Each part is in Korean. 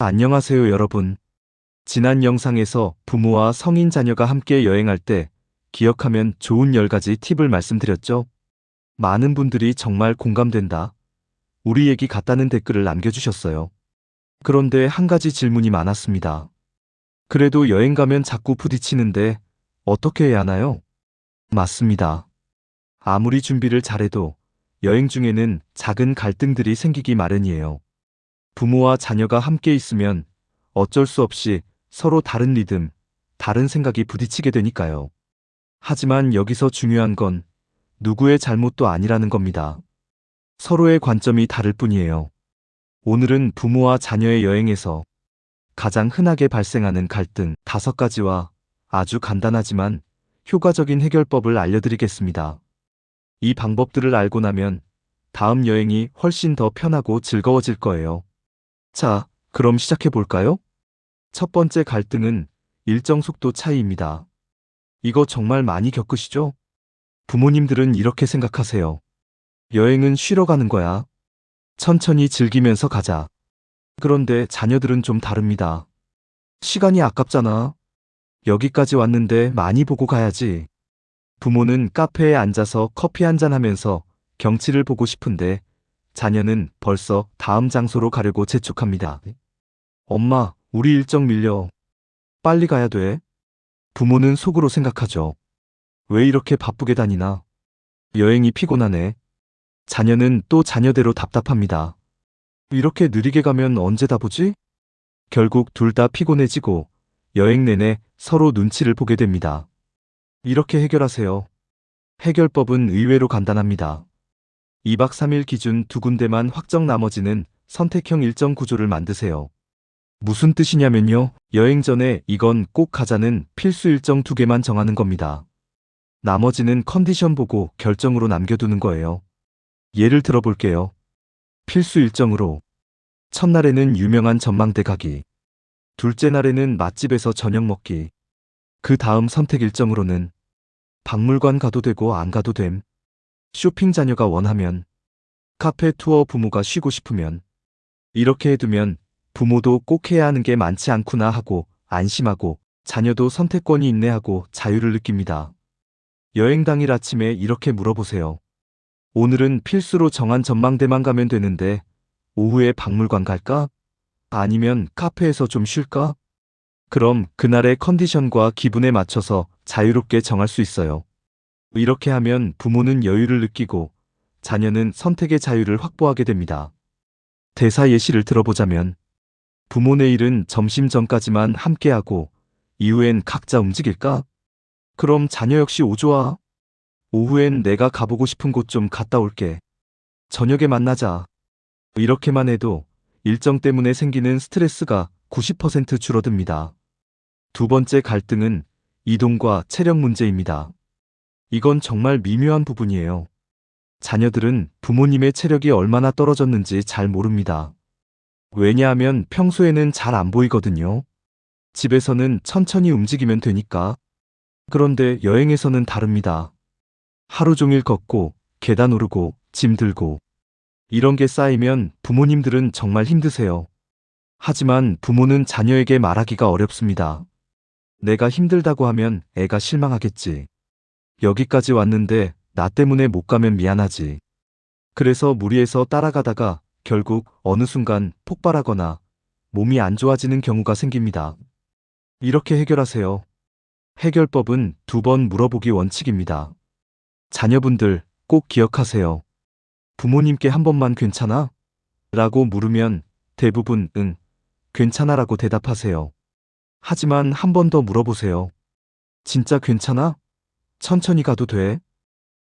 안녕하세요, 여러분. 지난 영상에서 부모와 성인 자녀가 함께 여행할 때 기억하면 좋은 10가지 팁을 말씀드렸죠? 많은 분들이 정말 공감된다, 우리 얘기 같다는 댓글을 남겨주셨어요. 그런데 한 가지 질문이 많았습니다. 그래도 여행 가면 자꾸 부딪히는데 어떻게 해야 하나요? 맞습니다. 아무리 준비를 잘해도 여행 중에는 작은 갈등들이 생기기 마련이에요. 부모와 자녀가 함께 있으면 어쩔 수 없이 서로 다른 리듬, 다른 생각이 부딪히게 되니까요. 하지만 여기서 중요한 건 누구의 잘못도 아니라는 겁니다. 서로의 관점이 다를 뿐이에요. 오늘은 부모와 자녀의 여행에서 가장 흔하게 발생하는 갈등 5가지와 아주 간단하지만 효과적인 해결법을 알려드리겠습니다. 이 방법들을 알고 나면 다음 여행이 훨씬 더 편하고 즐거워질 거예요. 자, 그럼 시작해 볼까요? 첫 번째 갈등은 일정 속도 차이입니다. 이거 정말 많이 겪으시죠? 부모님들은 이렇게 생각하세요. 여행은 쉬러 가는 거야. 천천히 즐기면서 가자. 그런데 자녀들은 좀 다릅니다. 시간이 아깝잖아. 여기까지 왔는데 많이 보고 가야지. 부모는 카페에 앉아서 커피 한잔 하면서 경치를 보고 싶은데 자녀는 벌써 다음 장소로 가려고 재촉합니다. 엄마, 우리 일정 밀려. 빨리 가야 돼. 부모는 속으로 생각하죠. 왜 이렇게 바쁘게 다니나? 여행이 피곤하네. 자녀는 또 자녀대로 답답합니다. 이렇게 느리게 가면 언제 다 보지? 결국 둘 다 피곤해지고 여행 내내 서로 눈치를 보게 됩니다. 이렇게 해결하세요. 해결법은 의외로 간단합니다. 2박 3일 기준 2군데만 확정, 나머지는 선택형 일정 구조를 만드세요. 무슨 뜻이냐면요, 여행 전에 이건 꼭 가자는 필수 일정 2개만 정하는 겁니다. 나머지는 컨디션 보고 결정으로 남겨두는 거예요. 예를 들어볼게요. 필수 일정으로 첫날에는 유명한 전망대 가기, 둘째 날에는 맛집에서 저녁 먹기, 그 다음 선택 일정으로는 박물관 가도 되고 안 가도 됨, 쇼핑 자녀가 원하면, 카페 투어 부모가 쉬고 싶으면. 이렇게 해두면 부모도 꼭 해야 하는 게 많지 않구나 하고 안심하고 자녀도 선택권이 있네 하고 자유를 느낍니다. 여행 당일 아침에 이렇게 물어보세요. 오늘은 필수로 정한 전망대만 가면 되는데 오후에 박물관 갈까? 아니면 카페에서 좀 쉴까? 그럼 그날의 컨디션과 기분에 맞춰서 자유롭게 정할 수 있어요. 이렇게 하면 부모는 여유를 느끼고 자녀는 선택의 자유를 확보하게 됩니다. 대사 예시를 들어보자면, 부모 내일은 점심 전까지만 함께하고 이후엔 각자 움직일까? 그럼 자녀 역시 오좋아. 오후엔 내가 가보고 싶은 곳 좀 갔다 올게. 저녁에 만나자. 이렇게만 해도 일정 때문에 생기는 스트레스가 90% 줄어듭니다. 두 번째 갈등은 이동과 체력 문제입니다. 이건 정말 미묘한 부분이에요. 자녀들은 부모님의 체력이 얼마나 떨어졌는지 잘 모릅니다. 왜냐하면 평소에는 잘 안 보이거든요. 집에서는 천천히 움직이면 되니까. 그런데 여행에서는 다릅니다. 하루 종일 걷고 계단 오르고 짐 들고 이런 게 쌓이면 부모님들은 정말 힘드세요. 하지만 부모는 자녀에게 말하기가 어렵습니다. 내가 힘들다고 하면 애가 실망하겠지. 여기까지 왔는데 나 때문에 못 가면 미안하지. 그래서 무리해서 따라가다가 결국 어느 순간 폭발하거나 몸이 안 좋아지는 경우가 생깁니다. 이렇게 해결하세요. 해결법은 2번 물어보기 원칙입니다. 자녀분들 꼭 기억하세요. 부모님께 한 번만 괜찮아? 라고 물으면 대부분 응, 괜찮아 라고 대답하세요. 하지만 한 번 더 물어보세요. 진짜 괜찮아? 천천히 가도 돼?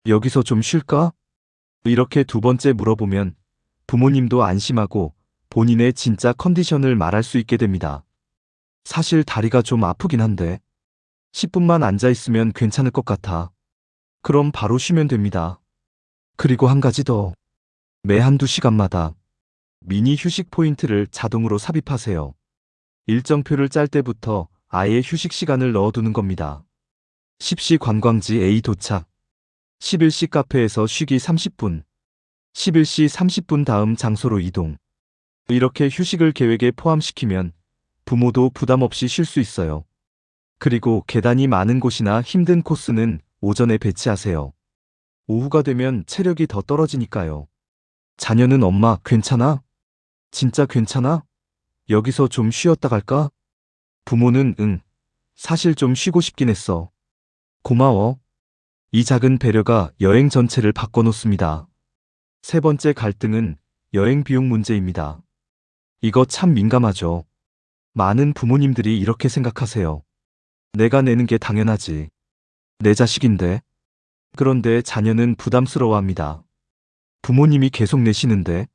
여기서 좀 쉴까? 이렇게 2번째 물어보면 부모님도 안심하고 본인의 진짜 컨디션을 말할 수 있게 됩니다. 사실 다리가 좀 아프긴 한데 10분만 앉아 있으면 괜찮을 것 같아. 그럼 바로 쉬면 됩니다. 그리고 한 가지 더. 매 한두 시간마다 미니 휴식 포인트를 자동으로 삽입하세요. 일정표를 짤 때부터 아예 휴식 시간을 넣어두는 겁니다. 10시 관광지 A 도착, 11시 카페에서 쉬기 30분, 11시 30분 다음 장소로 이동. 이렇게 휴식을 계획에 포함시키면 부모도 부담 없이 쉴 수 있어요. 그리고 계단이 많은 곳이나 힘든 코스는 오전에 배치하세요. 오후가 되면 체력이 더 떨어지니까요. 자녀는 엄마, 괜찮아? 진짜 괜찮아? 여기서 좀 쉬었다 갈까? 부모는 응. 사실 좀 쉬고 싶긴 했어. 고마워. 이 작은 배려가 여행 전체를 바꿔놓습니다. 세 번째 갈등은 여행 비용 문제입니다. 이거 참 민감하죠. 많은 부모님들이 이렇게 생각하세요. 내가 내는 게 당연하지. 내 자식인데. 그런데 자녀는 부담스러워합니다. 부모님이 계속 내시는데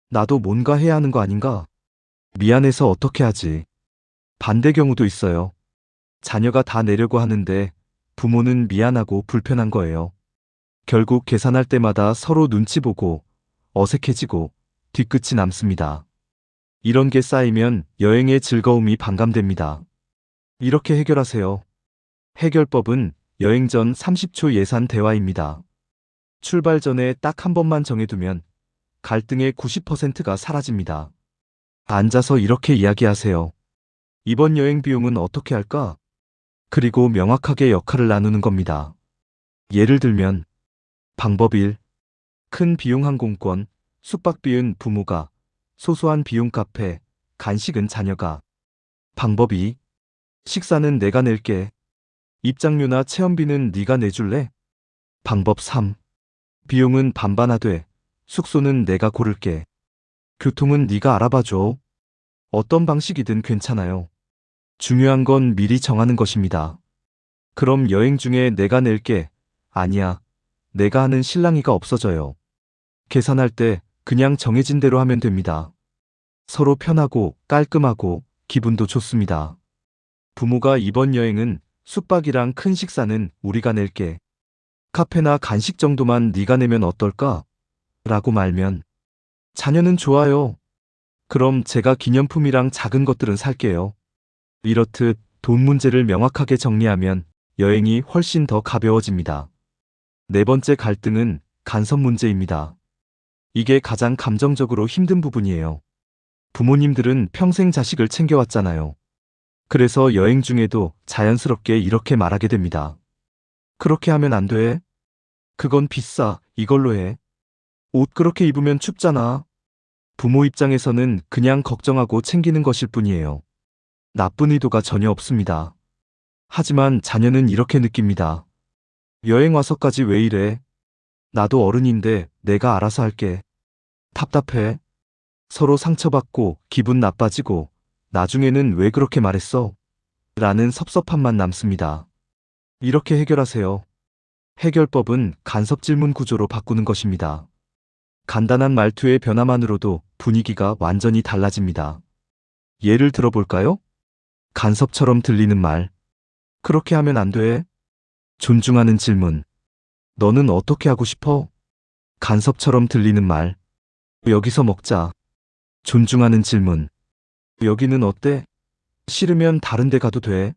나도 뭔가 해야 하는 거 아닌가? 미안해서 어떻게 하지? 반대 경우도 있어요. 자녀가 다 내려고 하는데 부모는 미안하고 불편한 거예요. 결국 계산할 때마다 서로 눈치 보고 어색해지고 뒤끝이 남습니다. 이런 게 쌓이면 여행의 즐거움이 반감됩니다. 이렇게 해결하세요. 해결법은 여행 전 30초 예산 대화입니다. 출발 전에 딱 한 번만 정해두면 갈등의 90%가 사라집니다. 앉아서 이렇게 이야기하세요. 이번 여행 비용은 어떻게 할까? 그리고 명확하게 역할을 나누는 겁니다. 예를 들면 방법 1. 큰 비용 항공권, 숙박비는 부모가, 소소한 비용 카페, 간식은 자녀가. 방법 2. 식사는 내가 낼게. 입장료나 체험비는 네가 내줄래? 방법 3. 비용은 반반 하되 숙소는 내가 고를게. 교통은 네가 알아봐줘. 어떤 방식이든 괜찮아요. 중요한 건 미리 정하는 것입니다. 그럼 여행 중에 내가 낼게. 아니야. 내가 하는 실랑이가 없어져요. 계산할 때 그냥 정해진 대로 하면 됩니다. 서로 편하고 깔끔하고 기분도 좋습니다. 부모가 이번 여행은 숙박이랑 큰 식사는 우리가 낼게. 카페나 간식 정도만 네가 내면 어떨까? 라고 말면 자녀는 좋아요. 그럼 제가 기념품이랑 작은 것들은 살게요. 이렇듯 돈 문제를 명확하게 정리하면 여행이 훨씬 더 가벼워집니다. 네 번째 갈등은 간섭 문제입니다. 이게 가장 감정적으로 힘든 부분이에요. 부모님들은 평생 자식을 챙겨왔잖아요. 그래서 여행 중에도 자연스럽게 이렇게 말하게 됩니다. 그렇게 하면 안 돼. 그건 비싸. 이걸로 해. 옷 그렇게 입으면 춥잖아. 부모 입장에서는 그냥 걱정하고 챙기는 것일 뿐이에요. 나쁜 의도가 전혀 없습니다. 하지만 자녀는 이렇게 느낍니다. 여행 와서까지 왜 이래? 나도 어른인데 내가 알아서 할게. 답답해. 서로 상처받고 기분 나빠지고 나중에는 왜 그렇게 말했어? 라는 섭섭함만 남습니다. 이렇게 해결하세요. 해결법은 간섭 질문 구조로 바꾸는 것입니다. 간단한 말투의 변화만으로도 분위기가 완전히 달라집니다. 예를 들어볼까요? 간섭처럼 들리는 말. 그렇게 하면 안 돼. 존중하는 질문. 너는 어떻게 하고 싶어? 간섭처럼 들리는 말. 여기서 먹자. 존중하는 질문. 여기는 어때? 싫으면 다른 데 가도 돼.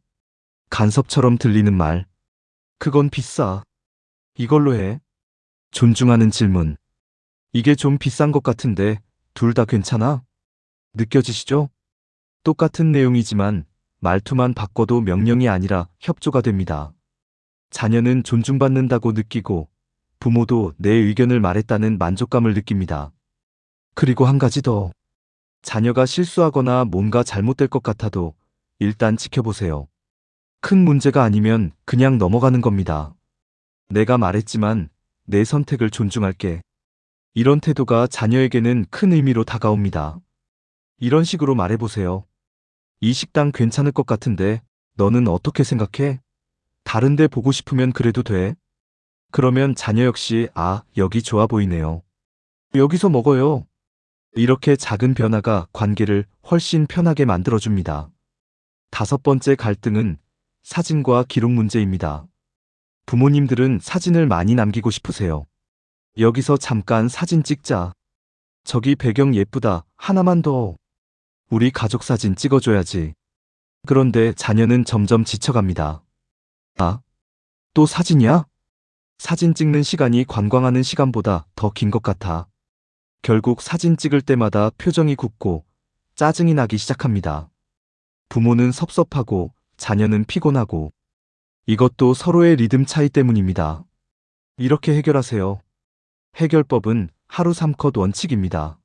간섭처럼 들리는 말. 그건 비싸. 이걸로 해. 존중하는 질문. 이게 좀 비싼 것 같은데 둘 다 괜찮아? 느껴지시죠? 똑같은 내용이지만 말투만 바꿔도 명령이 아니라 협조가 됩니다. 자녀는 존중받는다고 느끼고 부모도 내 의견을 말했다는 만족감을 느낍니다. 그리고 한 가지 더. 자녀가 실수하거나 뭔가 잘못될 것 같아도 일단 지켜보세요. 큰 문제가 아니면 그냥 넘어가는 겁니다. 내가 말했지만 내 선택을 존중할게. 이런 태도가 자녀에게는 큰 의미로 다가옵니다. 이런 식으로 말해보세요. 이 식당 괜찮을 것 같은데 너는 어떻게 생각해? 다른 데 보고 싶으면 그래도 돼. 그러면 자녀 역시 여기 좋아 보이네요. 여기서 먹어요. 이렇게 작은 변화가 관계를 훨씬 편하게 만들어줍니다. 다섯 번째 갈등은 사진과 기록 문제입니다. 부모님들은 사진을 많이 남기고 싶으세요. 여기서 잠깐 사진 찍자. 저기 배경 예쁘다. 하나만 더. 우리 가족 사진 찍어줘야지. 그런데 자녀는 점점 지쳐갑니다. 또 사진이야? 사진 찍는 시간이 관광하는 시간보다 더 긴 것 같아. 결국 사진 찍을 때마다 표정이 굳고 짜증이 나기 시작합니다. 부모는 섭섭하고 자녀는 피곤하고 이것도 서로의 리듬 차이 때문입니다. 이렇게 해결하세요. 해결법은 하루 3컷 원칙입니다.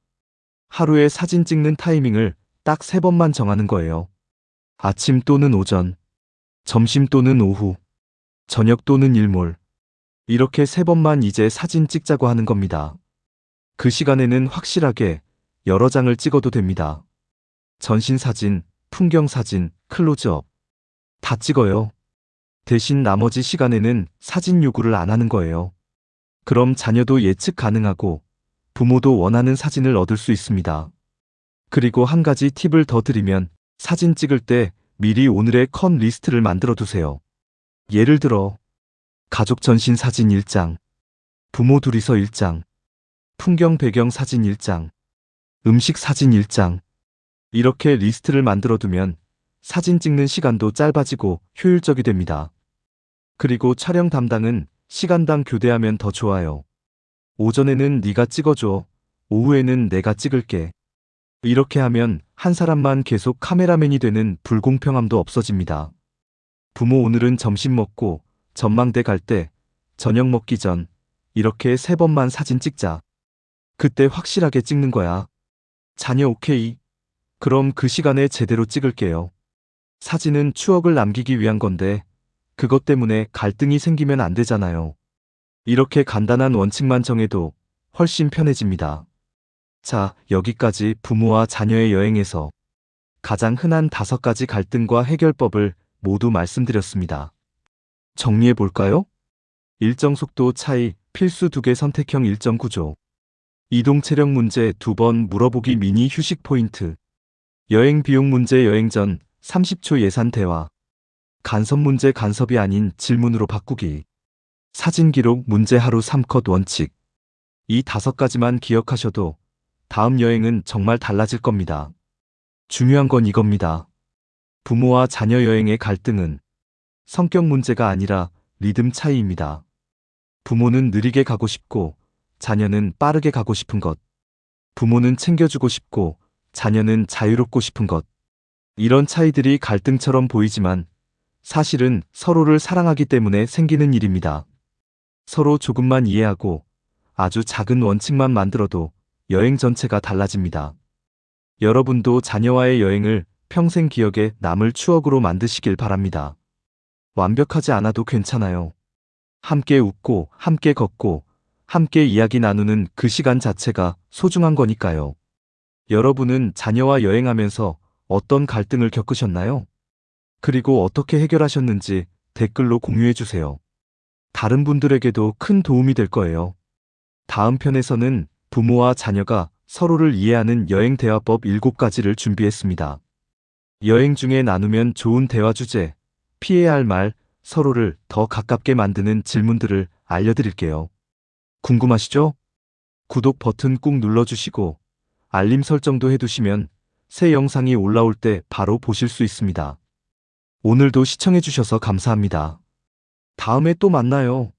하루에 사진 찍는 타이밍을 딱 3번만 정하는 거예요. 아침 또는 오전, 점심 또는 오후, 저녁 또는 일몰. 이렇게 3번만 이제 사진 찍자고 하는 겁니다. 그 시간에는 확실하게 여러 장을 찍어도 됩니다. 전신 사진, 풍경 사진, 클로즈업. 다 찍어요. 대신 나머지 시간에는 사진 요구를 안 하는 거예요. 그럼 자녀도 예측 가능하고 부모도 원하는 사진을 얻을 수 있습니다. 그리고 한 가지 팁을 더 드리면 사진 찍을 때 미리 오늘의 컷 리스트를 만들어 두세요. 예를 들어 가족 전신 사진 1장, 부모 둘이서 1장, 풍경 배경 사진 1장, 음식 사진 1장. 이렇게 리스트를 만들어 두면 사진 찍는 시간도 짧아지고 효율적이 됩니다. 그리고 촬영 담당은 시간당 교대하면 더 좋아요. 오전에는 네가 찍어줘. 오후에는 내가 찍을게. 이렇게 하면 한 사람만 계속 카메라맨이 되는 불공평함도 없어집니다. 부모 오늘은 점심 먹고 전망대 갈 때, 저녁 먹기 전 이렇게 3번만 사진 찍자. 그때 확실하게 찍는 거야. 자녀 오케이. 그럼 그 시간에 제대로 찍을게요. 사진은 추억을 남기기 위한 건데 그것 때문에 갈등이 생기면 안 되잖아요. 이렇게 간단한 원칙만 정해도 훨씬 편해집니다. 자, 여기까지 부모와 자녀의 여행에서 가장 흔한 5가지 갈등과 해결법을 모두 말씀드렸습니다. 정리해 볼까요? 일정 속도 차이, 필수 2개 선택형 일정 구조, 이동 체력 문제 2번 물어보기 미니 휴식 포인트, 여행 비용 문제 여행 전 30초 예산 대화, 간섭 문제 간섭이 아닌 질문으로 바꾸기, 사진 기록 문제 하루 3컷 원칙. 이 5가지만 기억하셔도 다음 여행은 정말 달라질 겁니다. 중요한 건 이겁니다. 부모와 자녀 여행의 갈등은 성격 문제가 아니라 리듬 차이입니다. 부모는 느리게 가고 싶고 자녀는 빠르게 가고 싶은 것. 부모는 챙겨주고 싶고 자녀는 자유롭고 싶은 것. 이런 차이들이 갈등처럼 보이지만 사실은 서로를 사랑하기 때문에 생기는 일입니다. 서로 조금만 이해하고 아주 작은 원칙만 만들어도 여행 전체가 달라집니다. 여러분도 자녀와의 여행을 평생 기억에 남을 추억으로 만드시길 바랍니다. 완벽하지 않아도 괜찮아요. 함께 웃고, 함께 걷고, 함께 이야기 나누는 그 시간 자체가 소중한 거니까요. 여러분은 자녀와 여행하면서 어떤 갈등을 겪으셨나요? 그리고 어떻게 해결하셨는지 댓글로 공유해주세요. 다른 분들에게도 큰 도움이 될 거예요. 다음 편에서는 부모와 자녀가 서로를 이해하는 여행 대화법 7가지를 준비했습니다. 여행 중에 나누면 좋은 대화 주제, 피해야 할 말, 서로를 더 가깝게 만드는 질문들을 알려드릴게요. 궁금하시죠? 구독 버튼 꾹 눌러주시고 알림 설정도 해두시면 새 영상이 올라올 때 바로 보실 수 있습니다. 오늘도 시청해주셔서 감사합니다. 다음에 또 만나요.